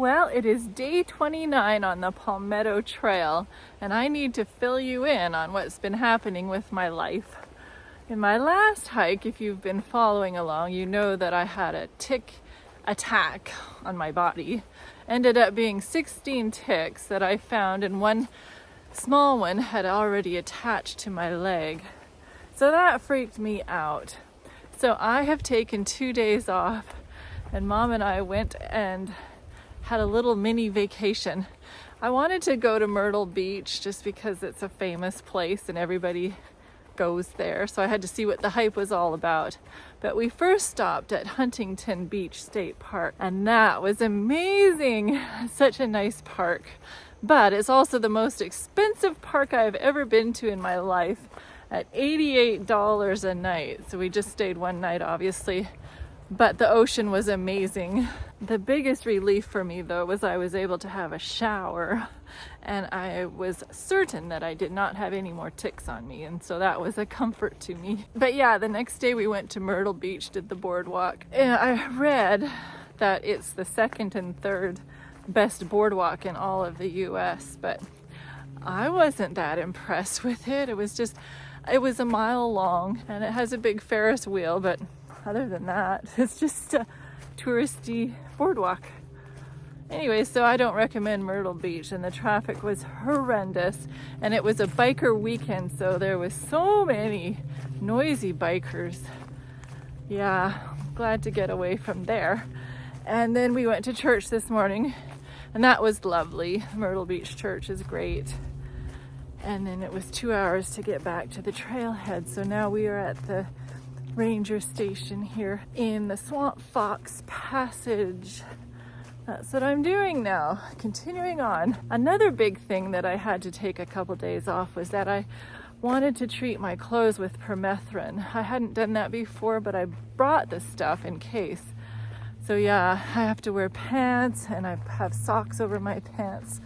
Well, it is day 29 on the Palmetto Trail, and I need to fill you in on what's been happening with my life. In my last hike, if you've been following along, you know that I had a tick attack on my body. Ended up being 16 ticks that I found, and one small one had already attached to my leg. So that freaked me out. So I have taken 2 days off, and Mom and I went and had a little mini vacation. I wanted to go to Myrtle Beach just because it's a famous place and everybody goes there, so I had to see what the hype was all about. But we first stopped at Huntington Beach State Park, and that was amazing. Such a nice park, but it's also the most expensive park I've ever been to in my life, at $88 a night. So we just stayed one night, obviously, but the ocean was amazing. The biggest relief for me, though, was I was able to have a shower, and I was certain that I did not have any more ticks on me, and so that was a comfort to me. But yeah, the next day we went to Myrtle Beach, did the boardwalk, and I read that it's the second and third best boardwalk in all of the US, but I wasn't that impressed with it. It was a mile long, and it has a big Ferris wheel, but other than that, it's just a touristy boardwalk. Anyway, so I don't recommend Myrtle Beach, and the traffic was horrendous, and it was a biker weekend, so there was so many noisy bikers. Yeah, glad to get away from there. And then we went to church this morning, and that was lovely. Myrtle Beach Church is great. And then it was 2 hours to get back to the trailhead, so now we are at the ranger station here in the Swamp Fox Passage. That's what I'm doing now, continuing on. Another big thing that I had to take a couple days off was that I wanted to treat my clothes with permethrin. I hadn't done that before, but I brought this stuff in case. So yeah, I have to wear pants, and I have socks over my pants.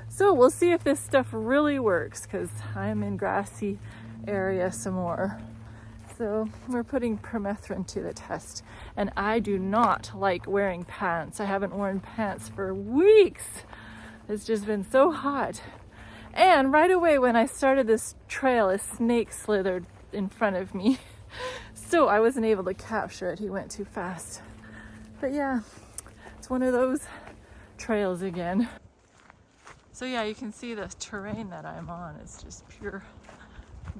So we'll see if this stuff really works, because I'm in grassy area some more. So we're putting permethrin to the test. And I do not like wearing pants. I haven't worn pants for weeks. It's just been so hot. And right away when I started this trail, a snake slithered in front of me. So I wasn't able to capture it. He went too fast. But yeah, it's one of those trails again. So yeah, you can see the terrain that I'm on. It's just pure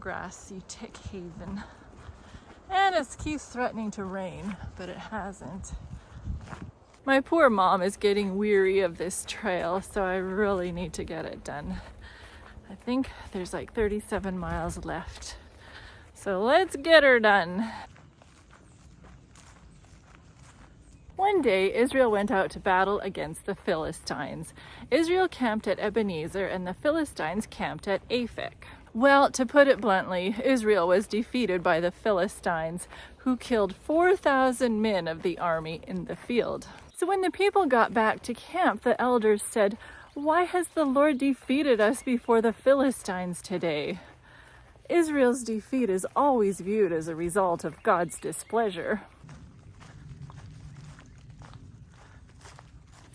grassy tick haven. And it keeps threatening to rain, but it hasn't. My poor mom is getting weary of this trail, so I really need to get it done. I think there's like 37 miles left. So let's get her done. One day, Israel went out to battle against the Philistines. Israel camped at Ebenezer, and the Philistines camped at Aphek. Well, to put it bluntly, Israel was defeated by the Philistines, who killed 4,000 men of the army in the field. So when the people got back to camp, the elders said, "Why has the Lord defeated us before the Philistines today?" Israel's defeat is always viewed as a result of God's displeasure.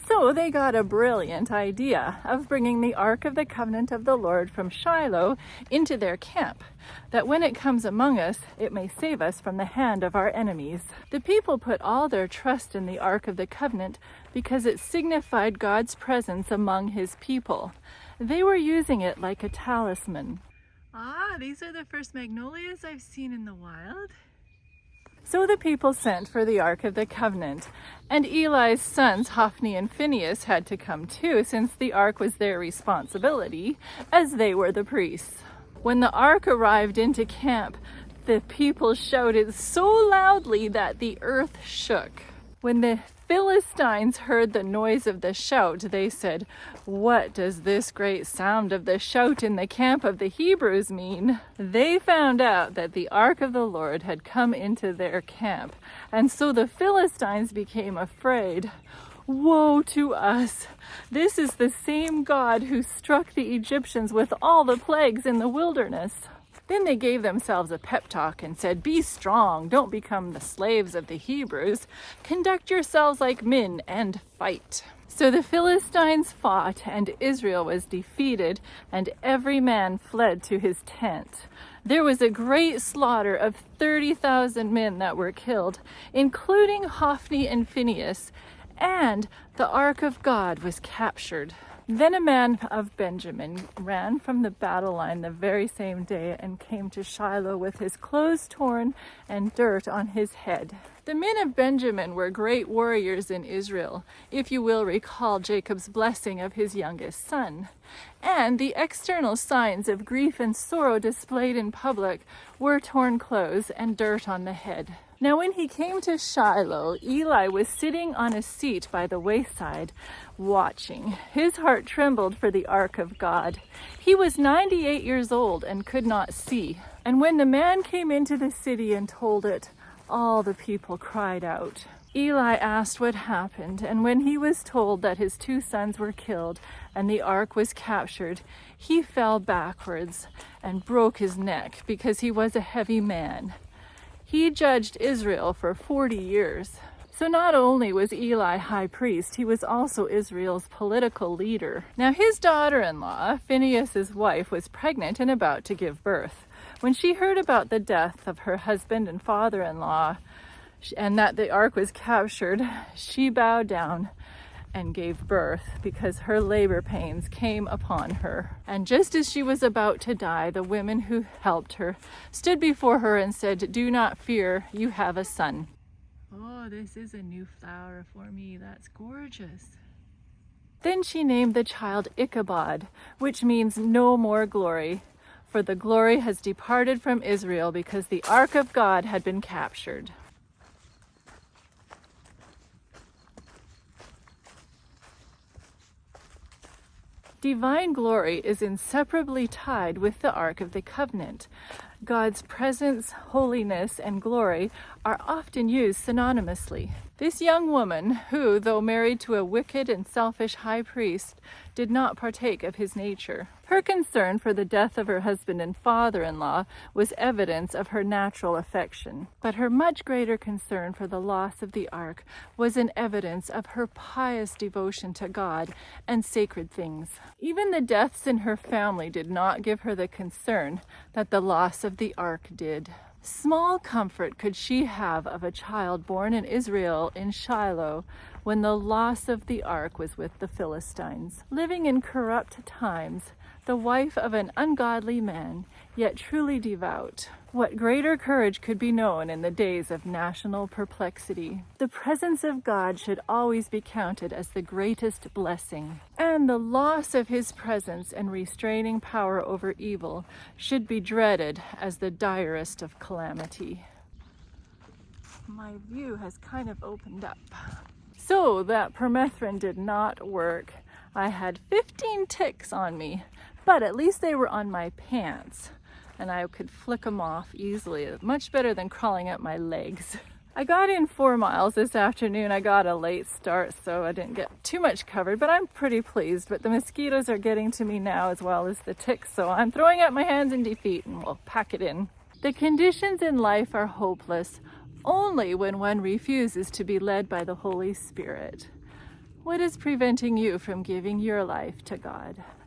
So they got a brilliant idea of bringing the Ark of the Covenant of the Lord from Shiloh into their camp, that when it comes among us, it may save us from the hand of our enemies. The people put all their trust in the Ark of the Covenant because it signified God's presence among his people. They were using it like a talisman. Ah, these are the first magnolias I've seen in the wild. So the people sent for the Ark of the Covenant, and Eli's sons Hophni and Phinehas had to come too, since the Ark was their responsibility, as they were the priests. When the Ark arrived into camp, the people shouted so loudly that the earth shook. When the Philistines heard the noise of the shout, they said, "What does this great sound of the shout in the camp of the Hebrews mean?" They found out that the Ark of the Lord had come into their camp, and so the Philistines became afraid. "Woe to us! This is the same God who struck the Egyptians with all the plagues in the wilderness." Then they gave themselves a pep talk and said, "Be strong, don't become the slaves of the Hebrews. Conduct yourselves like men and fight." So the Philistines fought, and Israel was defeated, and every man fled to his tent. There was a great slaughter of 30,000 men that were killed, including Hophni and Phinehas, and the ark of God was captured. Then a man of Benjamin ran from the battle line the very same day and came to Shiloh with his clothes torn and dirt on his head. The men of Benjamin were great warriors in Israel, if you will recall Jacob's blessing of his youngest son. And the external signs of grief and sorrow displayed in public were torn clothes and dirt on the head. Now when he came to Shiloh, Eli was sitting on a seat by the wayside, watching. His heart trembled for the ark of God. He was 98 years old and could not see. And when the man came into the city and told it, all the people cried out. Eli asked what happened, and when he was told that his 2 sons were killed and the ark was captured, he fell backwards and broke his neck because he was a heavy man. He judged Israel for 40 years. So not only was Eli high priest, he was also Israel's political leader. Now his daughter-in-law, Phinehas' wife, was pregnant and about to give birth. When she heard about the death of her husband and father-in-law and that the ark was captured, she bowed down and gave birth because her labor pains came upon her. And just as she was about to die, the women who helped her stood before her and said, "Do not fear, you have a son." Oh, this is a new flower for me. That's gorgeous. Then she named the child Ichabod, which means no more glory, for the glory has departed from Israel because the ark of God had been captured. Divine glory is inseparably tied with the Ark of the Covenant. God's presence, holiness, and glory are often used synonymously. This young woman, who, though married to a wicked and selfish high priest, did not partake of his nature. Her concern for the death of her husband and father-in-law was evidence of her natural affection. But her much greater concern for the loss of the ark was an evidence of her pious devotion to God and sacred things. Even the deaths in her family did not give her the concern that the loss of the ark did. Small comfort could she have of a child born in Israel in Shiloh when the loss of the ark was with the Philistines. Living in corrupt times, the wife of an ungodly man, yet truly devout. What greater courage could be known in the days of national perplexity? The presence of God should always be counted as the greatest blessing, and the loss of his presence and restraining power over evil should be dreaded as the direst of calamity. My view has kind of opened up. So that permethrin did not work. I had 15 ticks on me, but at least they were on my pants and I could flick them off easily, much better than crawling up my legs. I got in 4 miles this afternoon. I got a late start, so I didn't get too much covered, but I'm pretty pleased. But the mosquitoes are getting to me now as well as the ticks, so I'm throwing up my hands in defeat and we'll pack it in. The conditions in life are hopeless only when one refuses to be led by the Holy Spirit. What is preventing you from giving your life to God?